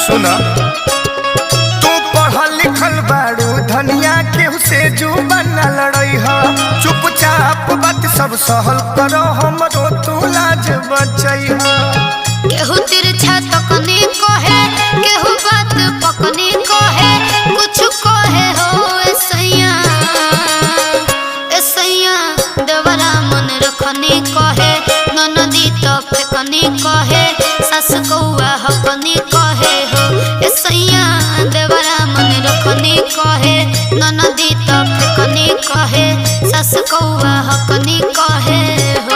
सुना तू पढ़ल लिखल बारू धनिया केहू से जुबान न लड़ई हा चुपचाप बात सब सहल करो हमरो तू लाज बचई हा केहू तिरछा तकनी कहे केहू बात पकनी कहे कुछ कहे हो ऐसैया देवरा मन रखनी कहे ननदी तो फेकनी कहे सास कौआ हकनी कहे हो ऐसैया देवरा मन रखनी कहे ननदी तो फेकनी कहे सास कौआ हकनी कहे हो।